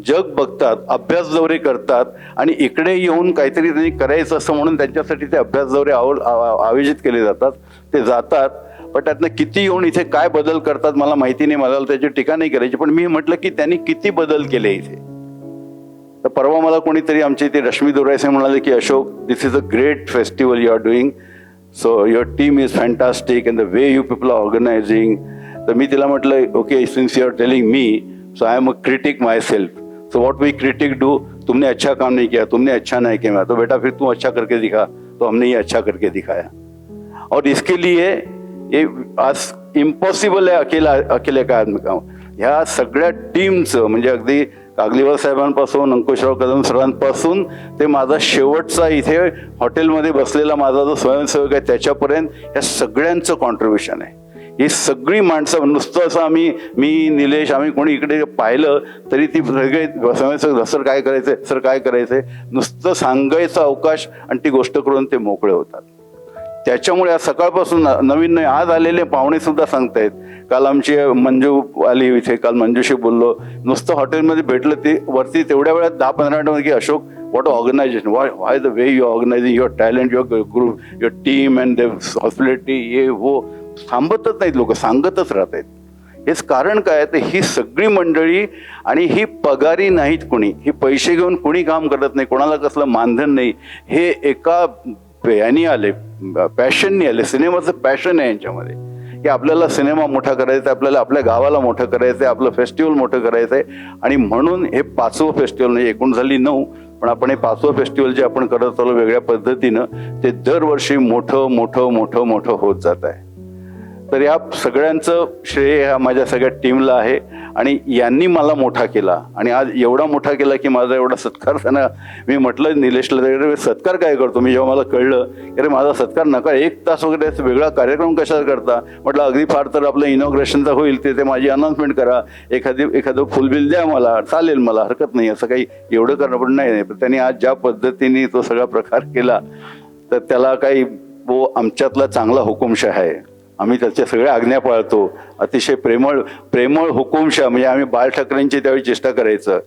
जग बघतात, अभ्यास दौरे करतात आणि इकडे येऊन काहीतरी त्यांनी करायचं असं म्हणून त्यांच्यासाठी ते अभ्यास दौरे आयोजित केले जातात. ते जातात, पण त्यातनं किती येऊन इथे काय बदल करतात मला माहिती नाही, मला त्याची टीका नाही करायची. पण मी म्हटलं की त्यांनी किती बदल केले इथे. तर परवा मला कोणीतरी आमच्या इथे रश्मी दोरायसे म्हणाले की Ashok, this is a great festival you are doing, so your team is fantastic and the way you people are organising. तर मी तिला म्हटलं okay since you are telling me, so I am a critic myself. So what we critic do, तुमने अच्छा काम नहीं KIA, तुमने अच्छा नहीं किया, तो बेटा फिर तुम अच्छा करके दिखा. तो हमने ये अच्छा करके दिखाया. और इसके लिए ये आज इम्पॉसिबल आहे अकेले काय आदमी काम. ह्या सगळ्या टीमचं म्हणजे अगदी कागलीवाल साहेबांपासून अंकुशराव कदम सरांपासून ते माझा शेवटचा इथे हॉटेलमध्ये बसलेला माझा जो स्वयंसेवक आहे त्याच्यापर्यंत ह्या सगळ्यांचं कॉन्ट्रीब्युशन आहे. ही सगळी माणसं नुसतं असं मी निलेश आम्ही कोणी इकडे पाहिलं तरी ती सगळे स्वयंसेवक सर काय करायचंय, सर काय करायचंय नुसतं सांगायचं अवकाश आणि ती गोष्ट करून ते मोकळे होतात. त्याच्यामुळे आज सकाळपासून नवीन आज आलेले पाहुणे सुद्धा सांगतायत. काल आमची मंजू आली इथे, काल मंजूशी बोललो, नुसतं हॉटेलमध्ये भेटलं ते वरती तेवढ्या वेळात 10-15 मिनिटांमध्ये की Ashok what organization, why the way you organizing your talent, your group, your team and the hospitality, हे वो थांबतच नाहीत, लोक सांगतच राहत आहेत. हेच कारण काय तर ही सगळी मंडळी आणि ही पगारी नाहीत कोणी, ही पैसे घेऊन कोणी काम करत नाही, कोणाला कसलं मानधन नाही. हे एका यानी आले, पॅशननी आले. सिनेमाचं पॅशन आहे यांच्यामध्ये की आपल्याला सिनेमा मोठा करायचा आहे, आपल्याला आपल्या गावाला मोठं करायचं आहे, आपलं फेस्टिवल मोठं करायचं आहे. आणि म्हणून हे 5वं फेस्टिवल म्हणजे एकूण झाली 9, पण आपण हे 5वं फेस्टिवल जे आपण करत आलो वेगळ्या पद्धतीनं, ते दरवर्षी मोठं मोठं मोठं मोठं होत जात आहे. तर या सगळ्यांचं श्रेय ह्या माझ्या सगळ्या टीमला आहे आणि यांनी मला मोठा केला आणि आज एवढा मोठा केला की माझा एवढा सत्कार त्यांना, मी म्हटलं निलेशला, सत्कार काय करतो मी, जेव्हा मला कळलं की अरे माझा सत्कार नका, 1 तास वगैरे वेगळा कार्यक्रम कशाला करता, म्हटलं अगदी फार तर आपलं इनॉग्रेशनचा होईल ते माझी अनाउन्समेंट करा, एखादं फुलबिल द्या मला, चालेल, मला हरकत नाही, असं काही एवढं करणं पण नाही. पण त्यांनी आज ज्या पद्धतीने तो सगळा प्रकार केला तर त्याला काही आमच्यातला चांगला हुकुमशाह आहे, आम्ही त्याच्या सगळ्या आज्ञा पाळतो, अतिशय प्रेमळ हुकुमशाह. म्हणजे आम्ही बाळ ठाकरेंची त्यावेळी चेष्टा करायचं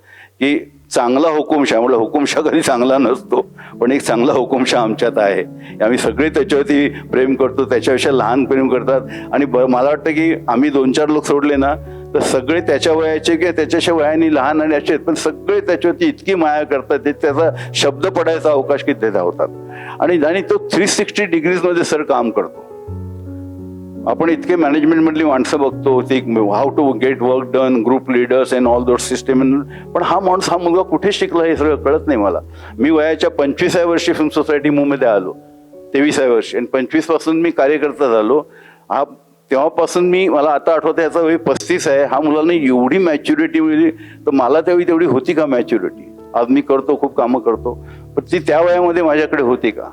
की चांगला हुकुमशाह, म्हटलं हुकुमशाह कधी चांगला नसतो, पण एक चांगला हुकुमशाह आमच्यात आहे. आम्ही सगळे त्याच्यावरती प्रेम करतो, त्याच्याविषयी लहान प्रेम करतात. आणि मला वाटतं की आम्ही 2-4 लोक सोडले ना तर सगळे त्याच्या वयाचे किंवा त्याच्याशी वयाने लहान आणि असे, पण सगळे त्याच्यावरती इतकी माया करतात, त्याचा शब्द पडायचा अवकाश किती धावतात. आणि तो 360 डिग्रीजमध्ये सर काम करतो. आपण इतके मॅनेजमेंट मधली माणसं बघतो, ती how to get work done, group leaders and all that system, पण हा मुलगा कुठे शिकला हे सगळं कळत नाही मला. मी वयाच्या 25व्या वर्षी फिल्म सोसायटी मूव्हमध्ये आलो, 23व्या वर्षी, आणि 25 पासून मी कार्यकर्ता झालो. तेव्हापासून मला आता आठवतं याचा वय 35 आहे. हा मुलांना एवढी मॅच्युरिटी मिळली, तर मला त्यावेळी तेवढी होती का मॅच्युरिटी? आज मी करतो, खूप कामं करतो, पण ती त्या वयामध्ये माझ्याकडे होती का?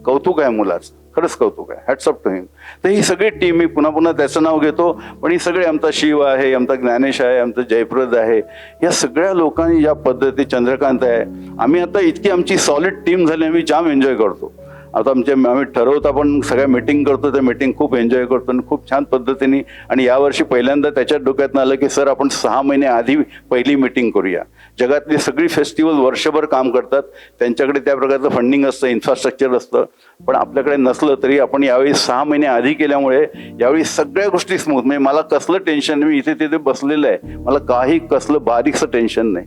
कौतुक आहे मुलाचं, खरंच कौतुक आहे, हॅट्स अप टू हिम. तर ही सगळी टीम, मी पुन्हा पुन्हा त्याचं नाव घेतो, पण ही सगळे, आमचा शिव आहे, आमचा ज्ञानेश आहे, आमचं जयप्रद आहे, या सगळ्या लोकांनी ज्या पद्धती, चंद्रकांत आहे, आम्ही आता इतकी आमची सॉलिड टीम झाली, आम्ही जाम एन्जॉय करतो. आता आम्ही ठरवतो, आपण सगळ्या मीटिंग करतो, त्या मीटिंग खूप एन्जॉय करतो आणि खूप छान पद्धतीने. आणि यावर्षी पहिल्यांदा त्याच्यात डोक्यात आलं की सर आपण 6 महिने आधी पहिली मीटिंग करूया. जगातली सगळी फेस्टिवल वर्षभर काम करतात, त्यांच्याकडे त्या प्रकारचं फंडिंग असतं, इन्फ्रास्ट्रक्चर असतं, पण आपल्याकडे नसलं तरी आपण यावेळी 6 महिने आधी केल्यामुळे यावेळी सगळ्या गोष्टी स्मूथ. म्हणजे मला कसलं टेन्शन नाही, मी इथे तिथे बसलेलं आहे, मला काही कसलं बारीकचं टेन्शन नाही,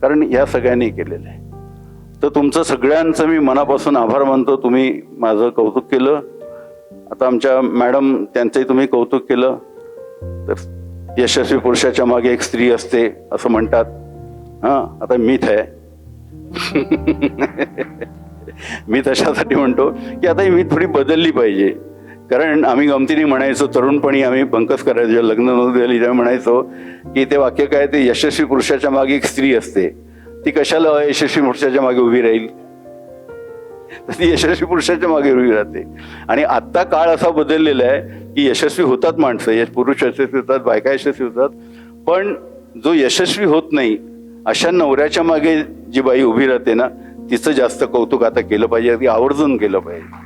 कारण ह्या सगळ्यांनी केलेलं आहे. तर तुमचं सगळ्यांचं मी मनापासून आभार मानतो. तुम्ही माझं कौतुक केलं. आता आमच्या मॅडम, त्यांचंही तुम्ही कौतुक केलं. तर यशस्वी पुरुषाच्या मागे एक स्त्री असते असं म्हणतात. आता मीच आहे. मी तशासाठी म्हणतो की आता मी थोडी बदलली पाहिजे, कारण आम्ही गमतीने म्हणायचो, तरुणपणी आम्ही बंकस करायचो, जेव्हा लग्न नव्हतं झाली तेव्हा म्हणायचो की ते वाक्य काय, ते यशस्वी पुरुषाच्या मागे एक स्त्री असते, ती कशाला अयशस्वी पुरुषाच्या मागे उभी राहील, तर ती यशस्वी पुरुषाच्या मागे उभी राहते. आणि आत्ता काळ असा बदललेला आहे की यशस्वी होतात माणसं, पुरुष यशस्वी होतात, बायका यशस्वी होतात, पण जो यशस्वी होत नाही अशा नवऱ्याच्या मागे जी बाई उभी राहते ना, तिचं जास्त कौतुक आता केलं पाहिजे, ती आवर्जून केलं पाहिजे.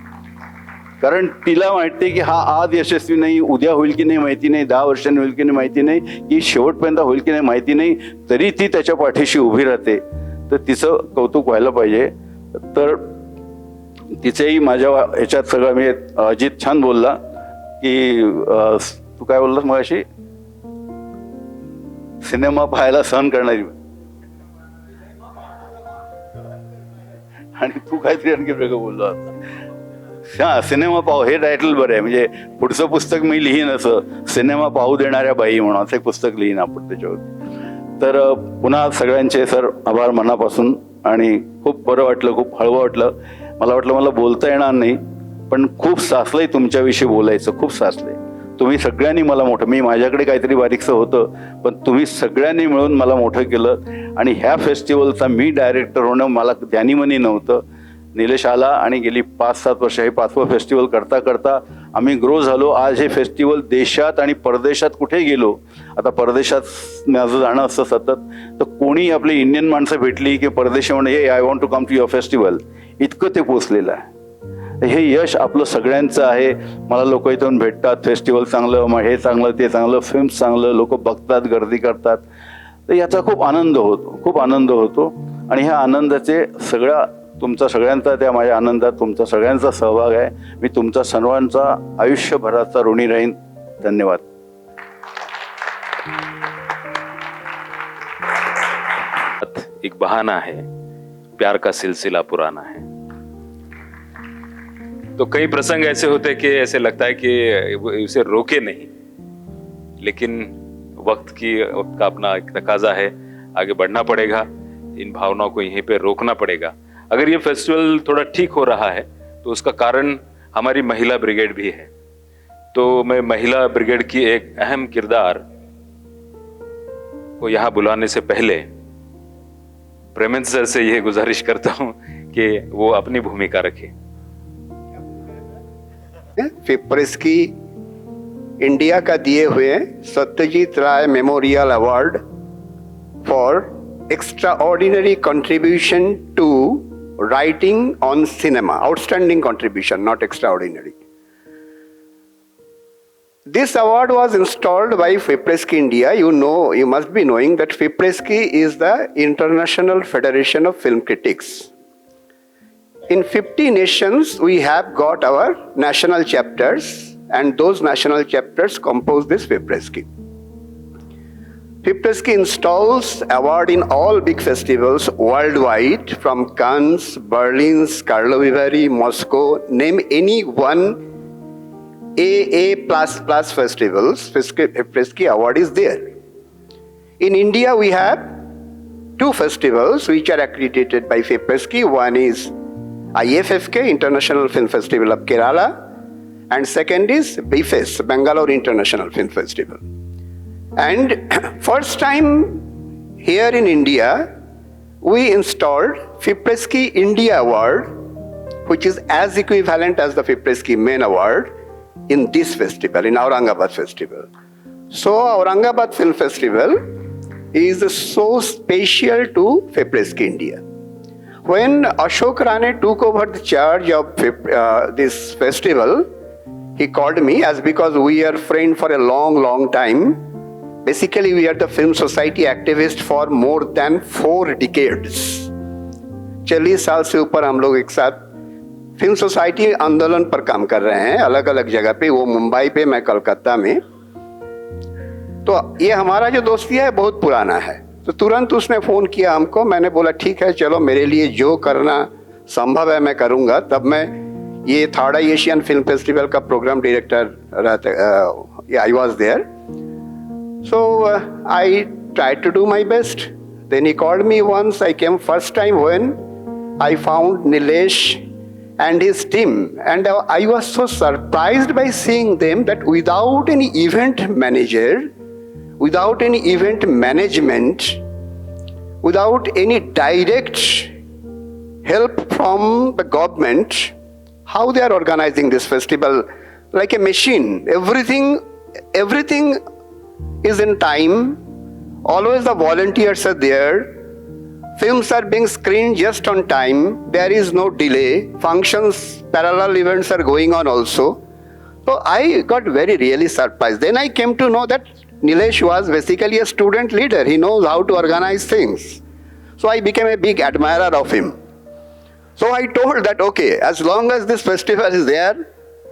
कारण तिला माहिती की हा आज यशस्वी नाही, उद्या होईल की नाही माहिती नाही, 10 वर्षांनी होईल की नाही माहिती नाही, की शेवटपर्यंत होईल की नाही माहिती नाही, तरी ती त्याच्या पाठीशी उभी राहते. तर तिचं कौतुक व्हायला पाहिजे. तर तिचेही माझ्या ह्याच्यात सगळं, मी अजित छान बोलला की तू काय बोललास मगाशी, सिनेमा पाहायला सहन करणारी, आणि तू काहीतरी आणखी वेगळं बोललो आता. हा, सिनेमा पाहू हे टायटल बरं आहे. म्हणजे पुढचं पुस्तक मी लिहीन असं, सिनेमा पाहू देणाऱ्या बाई म्हणून असं एक पुस्तक लिहीन आपण त्याच्यावर. तर पुन्हा सगळ्यांचे सर आभार मनापासून. आणि खूप बरं वाटलं, खूप हळवं वाटलं. मला वाटलं मला बोलता येणार नाही, पण खूप साचलंय तुमच्याविषयी बोलायचं, खूप साचलंय. तुम्ही सगळ्यांनी मला मोठं, मी माझ्याकडे काहीतरी बारीकसं होतं, पण तुम्ही सगळ्यांनी मिळून मला मोठं केलं. आणि ह्या फेस्टिवलचा मी डायरेक्टर होणं मला ध्यानीमनी नव्हतं. निलेश आला आणि गेली 5-7 वर्ष हे 5वं फेस्टिवल करता करता आम्ही ग्रो झालो. आज हे फेस्टिवल देशात आणि परदेशात कुठे गेलो, आता परदेशात माझं जाणं असतं सतत, तर कोणी आपली इंडियन माणसं भेटली की परदेशी म्हणून हे I want to come to your festival, इतकं ते पोचलेलं आहे. हे यश आपलं सगळ्यांचं आहे. मला लोक इथून भेटतात, फेस्टिवल चांगलं, मग हे चांगलं, ते चांगलं, फिल्म्स चांगलं, लोक बघतात, गर्दी करतात. तर याचा खूप आनंद होतो, खूप आनंद होतो. आणि ह्या आनंदाचे सगळ्या, तुमचा सगळ्यांचा, त्या माझ्या आनंदात तुमचा सगळ्यांचा सहभाग आहे. मी तुमचा सर्वांचा आयुष्यभराचा ऋणी राहीन. धन्यवाद. एक बहाना है, प्यार का सिलसिला पुराना है. तो कई प्रसंग ऐसे होते कि ऐसे लगता है कि उसे रोके नहीं, लेकिन वक्त का अपना एक तकाजा है, आगे बढ़ना पड़ेगा. इन भावनाओं को यहीं पे रोकना पड़ेगा। अगर ये फेस्टिवल थोड़ा ठीक हो रहा है तो उसका कारण हमारी महिला ब्रिगेड भी है। तो मैं महिला ब्रिगेड की एक अहम किरदार को यहाँ बुलाने से पहले प्रेमेंद्र सर से यह गुजारिश करता हूं कि वो अपनी भूमिका रखें। फिप्रेस्की इंडिया का दिए हुए Satyajit Ray memorial award for extraordinary contribution to writing on cinema, outstanding contribution, not extraordinary. This award was installed by FIPRESCI India. You must be knowing that FIPRESCI is the International Federation of Film Critics. In 50 nations, we have got our national chapters, and those national chapters compose this FIPRESCI. FIPRESCI installs award in all big festivals worldwide, from Cannes, Berlin, Karlovy Vary, Moscow, name any one AA++ festivals, FIPRESCI award is there. In India, we have two festivals which are accredited by FIPRESCI. One is IFFK, International Film Festival of Kerala, and second is BIFES, Bangalore International Film Festival. And first time here in India, we installed FIPRESCI India Award, which is as equivalent as the FIPRESCI Main Award, in this festival, in Aurangabad Festival. So Aurangabad Film Festival is so special to FIPRESCI India. When Ashok Rane took over the charge of this festival, he called me, as because we are friends for a long time. Basically, we are the Film Society activist for more than 4 decades. 40 साल से ऊपर हम लोग एक साथ film society आंदोलन पर काम कर रहे हैं, अलग अलग जगह पे, वो मुंबई पे, मैं कलकत्ता में. तो ये हमारा जो दोस्ती है बहुत पुराना है. तो तुरंत उसने फ़ोन किया हमको, मैंने बोला ठीक है चलो, मेरे लिए जो करना संभव है मैं करूँगा. तब मैं ये 3rd एशियन फिल्म फेस्टिवल का programme director I was there. So I tried to do my best. Then he called me once. I came first time when I found Nilesh and his team, and I was so surprised by seeing them that without any event manager, without any event management, without any direct help from the government, how they are organizing this festival like a machine. Everything is in time. Always the volunteers are there. Films are being screened just on time. There is no delay. Functions, parallel events are going on also. So I got really surprised. Then I came to know that Nilesh was basically a student leader. He knows how to organize things. So I became a big admirer of him. So I told that, okay, as long as this festival is there,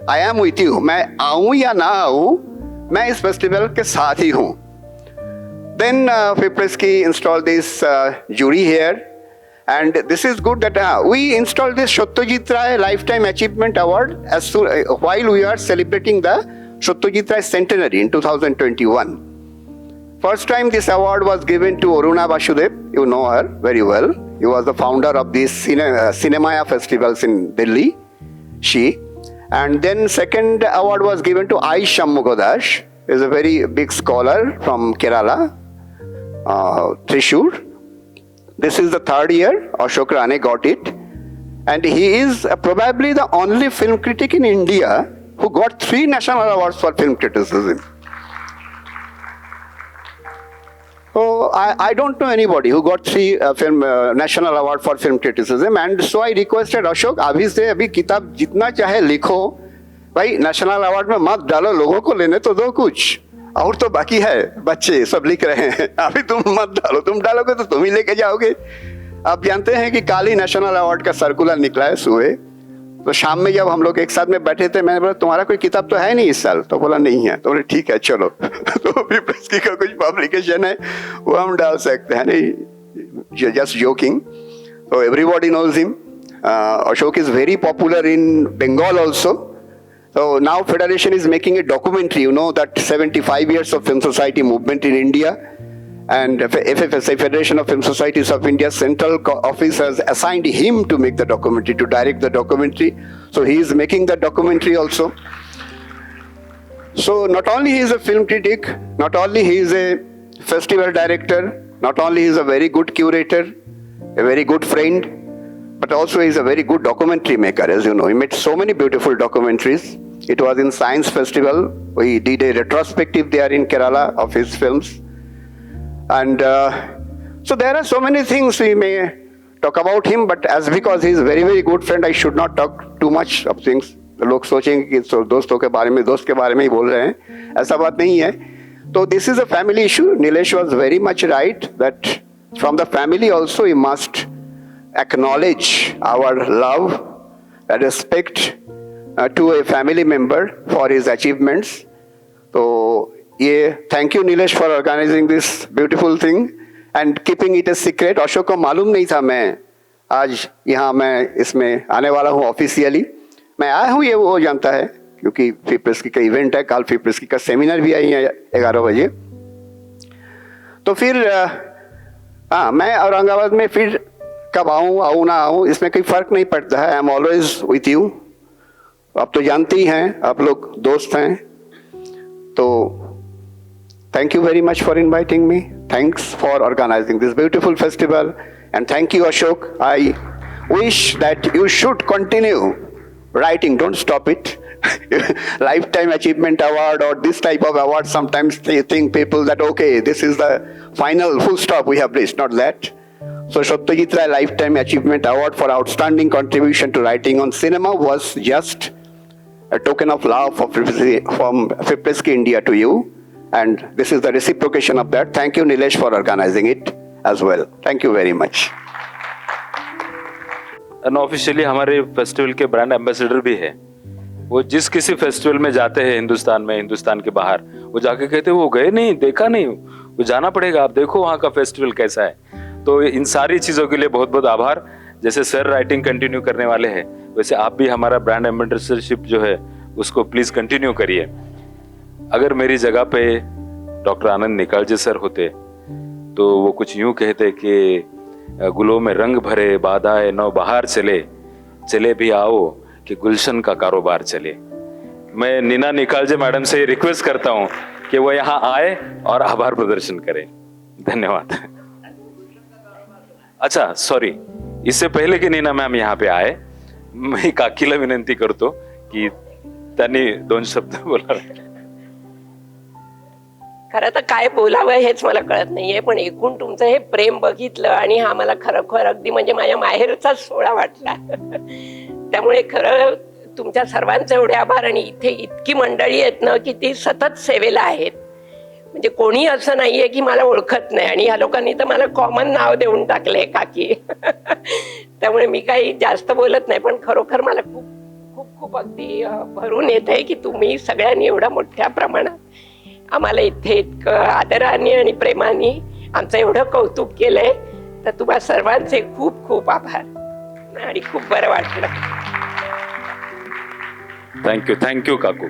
I am with you. मैं आऊँ या ना आऊँ, मैं इस festival के साथ ही हूँ. Then FIPRESCI installed this jury here, and this is good that we installed this Satyajit Ray Lifetime Achievement Award while we are celebrating the Satyajit Ray centenary in 2021. First time this award was given to Aruna Vasudev. You know her very well. He was the founder of these Cinemaya festivals in Delhi. And then second award was given to I. Shanmugadas. He is a very big scholar from Kerala. Thrissur. This is the 3rd year Ashok Rane got it, and he is probably the only film critic in India who got 3 national awards for film criticism. So I don't know anybody who got 3 national award for film criticism, and so I requested Ashok, अभी किताब जितना चाहे लिखो, भाई national award में मत डालो, लोगों को लेने तो दो कुछ, और तो बाकी है, बच्चे सब लिख रहे हैं, अभी तुम मत डालो, तुम डालोगे तो तुम ही लेके जाओगे. आप जानते हैं कि काली नेशनल अवार्ड का सर्कुलर निकला है सुबह. तो शाम में जब हम लोग एक साथ में बैठे थे, मैंने बोला तुम्हारा कोई किताब तो है नहीं इस साल? तो बोला नहीं है. तो बोले ठीक है चलो. तो FIPRESCI का कुछ पब्लिकेशन है वो हम डाल सकते हैं. नहीं, जस्ट जोकिंग. तो everybody knows him. Ashok is very popular in Bengal also. So now Federation is making a documentary, that 75 years of Film Society movement in India. And FFSI, Federation of Film Societies of India, central office has assigned him to make the documentary, to direct the documentary. So he is making the documentary also. So not only he is a film critic, not only he is a festival director, not only he is a very good curator, a very good friend, but also he is a very good documentary maker, as you know. He made so many beautiful documentaries. It was in Science Festival. We did a retrospective there in Kerala of his films. And so there are so many things we may talk about him, but as because he is very, very good friend, I should not talk too much of things. लोग सोचेंगे कि दोस्तों के बारे में, दोस्त के बारे में ही बोल रहे हैं, ऐसा बात नहीं है. तो this is a family issue. Nilesh was very much right that from the family also we must acknowledge our love and respect to a family member for his achievements. So thank you Nilesh for organizing this beautiful thing and keeping it a secret. Ashok को मालूम नहीं था मैं आज यहाँ मैं इसमें आने वाला हूँ ऑफिशियली. मैं आया हूँ ये वो जानता है क्योंकि फिप्रेस्की का इवेंट है, कल फिप्रेस्की का सेमिनार भी आई है 11 बजे. तो फिर मैं औरंगाबाद में फिर कब आऊँ ना आऊँ इसमें कोई फर्क नहीं पड़ता है. I am always with you. आप तो जानते ही हैं, आप लोग दोस्त हैं. तो thank you very much for inviting me. Thanks for organizing this beautiful festival. And thank you, Ashok. I wish that you should continue writing. Don't stop it. Lifetime Achievement Award or this type of award, sometimes they think people that, okay, this is the final full stop we have reached. Not that. So Satyajit Ray Lifetime Achievement Award for outstanding contribution to writing on cinema was just a token of love from Fipresky India to you. And this is the reciprocation of that. Thank you, Nilesh, for organizing it as well. Thank you very much. Unofficially हमारे festival के brand ambassador भी है. वो जिस किसी festival में जाते हैं हिंदुस्तान में, हिंदुस्तान के बाहर, वो जाके कहते हैं वो गए नहीं, देखा नहीं, वो जाना पड़ेगा, आप देखो वहाँ का फेस्टिवल कैसा है. तो इन सारी चीज़ों के लिए बहुत बहुत आभार. जैसे सर राइटिंग कंटिन्यू करने वाले हैं, वैसे आप भी हमारा ब्रांड एम्बेसडरशिप जो है उसको प्लीज़ कंटिन्यू करिए. अगर मेरी जगह पे डॉक्टर आनंद निकालजे सर होते तो वो कुछ यूं कहते कि गुलों में रंग भरे बाधाए नौ बहार चले, चले भी आओ कि गुलशन का कारोबार चले. मैं नीना निकालजे मैडम से रिक्वेस्ट करता हूं कि वो यहाँ आए और आभार प्रदर्शन करें. धन्यवाद. अच्छा सॉरी, इससे पहिले की नीना मॅम यहाँ पे आए, मी काकीला विनंती करतो की त्यांनी 2 शब्द बोलावे. खरं तर काय बोलावं हेच मला कळत नाहीये, पण एकूण तुमचं हे प्रेम बघितलं आणि हा मला खरोखर अगदी म्हणजे माझ्या माहेरचाच सोहळा वाटला. त्यामुळे खरं तुमच्या सर्वांचे एवढे आभार. आणि इथे इतकी मंडळी आहेत ना की ती सतत सेवेला आहेत. म्हणजे कोणी असं नाहीये की मला ओळखत नाही. आणि ह्या लोकांनी तर मला कॉमन नाव देऊन टाकलंय काकी. त्यामुळे मी काही जास्त बोलत नाही, पण खरोखर मला खूप खूप खूप अगदी भरून येत आहे की तुम्ही सगळ्यांनी एवढ्या मोठ्या प्रमाणात आम्हाला इथे इतकं आदराने आणि प्रेमाने आमचं एवढं कौतुक केलंय. तर तुम्हा सर्वांचे खूप खूप आभार आणि खूप बरं वाटलं. थँक्यू काकू.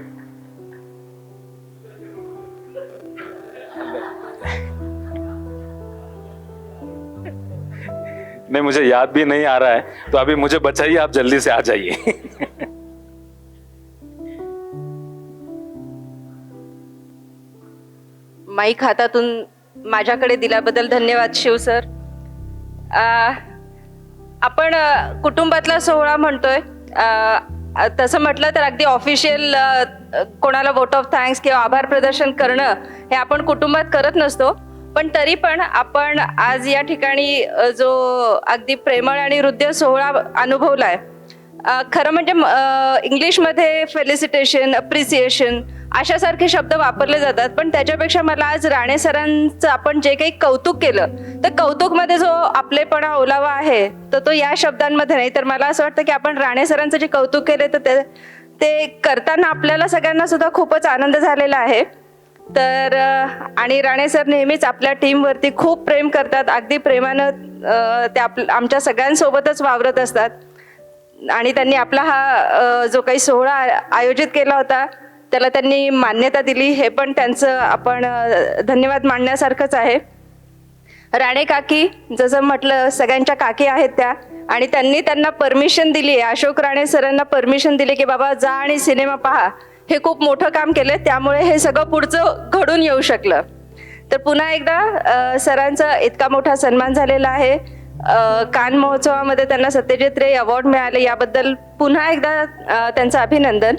नहीं, मुझे याद भी नहीं आ रहा है, तो अभी मुझे बचाइए, आप जल्दी से आ जाइए. माईक हातातून माझ्याकडे दिल्याबद्दल धन्यवाद शिव सर. आपण कुटुंबातला सोहळा म्हणतोय, तसं म्हटलं तर अगदी ऑफिशियल कोणाला वोट ऑफ थँक्स किंवा आभार प्रदर्शन करणं हे आपण कुटुंबात करत नसतो. पण तरी पण आपण आज या ठिकाणी जो अगदी प्रेमळ आणि हृदय सोहळा अनुभवलाय, खरं म्हणजे इंग्लिशमध्ये फेलिसिटेशन, अप्रिसिएशन अशासारखे शब्द वापरले जातात, पण त्याच्यापेक्षा मला आज राणे सरांचं आपण जे काही कौतुक केलं, तर कौतुकमध्ये जो आपलेपणा ओलावा आहे तर तो या शब्दांमध्ये नाही. तर मला असं वाटतं की आपण राणे सरांचं जे कौतुक केले तर ते करताना आपल्याला सगळ्यांना सुद्धा खूपच आनंद झालेला आहे. तर आणि राणे सर नेहमीच आपल्या टीमवरती खूप प्रेम करतात. अगदी प्रेमानं ते आमच्या सगळ्यांसोबतच वावरत असतात. आणि त्यांनी आपला हा जो काही सोहळा आयोजित केला होता त्याला त्यांनी मान्यता दिली, हे पण त्यांचं आपण धन्यवाद मानण्यासारखंच आहे. राणे काकी, जसं म्हटलं सगळ्यांच्या काकी आहेत त्या, आणि त्यांनी त्यांना परमिशन दिली आहे, अशोक राणे सरांना परमिशन दिली की बाबा जा आणि सिनेमा पहा. हे खूप मोठं काम केलं, त्यामुळे हे सगळं पुढचं घडून येऊ शकलं. तर पुन्हा एकदा सरांचा इतका मोठा सन्मान झालेला आहे. कान महोत्सवामध्ये त्यांना सत्यजित रे अवॉर्ड मिळाले, याबद्दल पुन्हा एकदा त्यांचं अभिनंदन.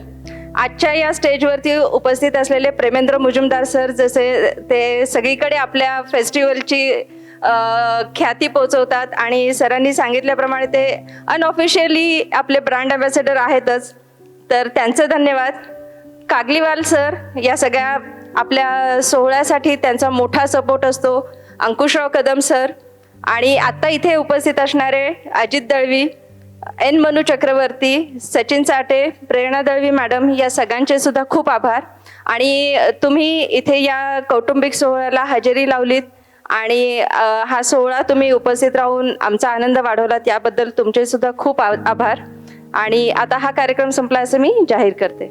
आजच्या या स्टेजवरती उपस्थित असलेले प्रेमेंद्र मुजुमदार सर, जसे ते सगळीकडे आपल्या फेस्टिवलची ख्याती पोचवतात आणि सरांनी सांगितल्याप्रमाणे ते अनऑफिशियली आपले ब्रँड अँबॅसेडर आहेतच, तर त्यांचे धन्यवाद. कागलीवाल सर, या सगळ्या आपल्या सोहळ्यासाठी त्यांचा मोठा सपोर्ट असतो. अंकुशराव कदम सर, आणि आत्ता इथे उपस्थित असणारे अजित दळवी, एन मनू चक्रवर्ती, सचिन साठे, प्रेरणा दळवी मॅडम, या सगळ्यांचे सुद्धा खूप आभार. आणि तुम्ही इथे या कौटुंबिक सोहळ्याला हजेरी लावलीत आणि हा सोहळा तुम्ही उपस्थित राहून आमचा आनंद वाढवलात, याबद्दल तुमचे सुद्धा खूप आभार. आणि आता हा कार्यक्रम संपला असं मी जाहीर करते.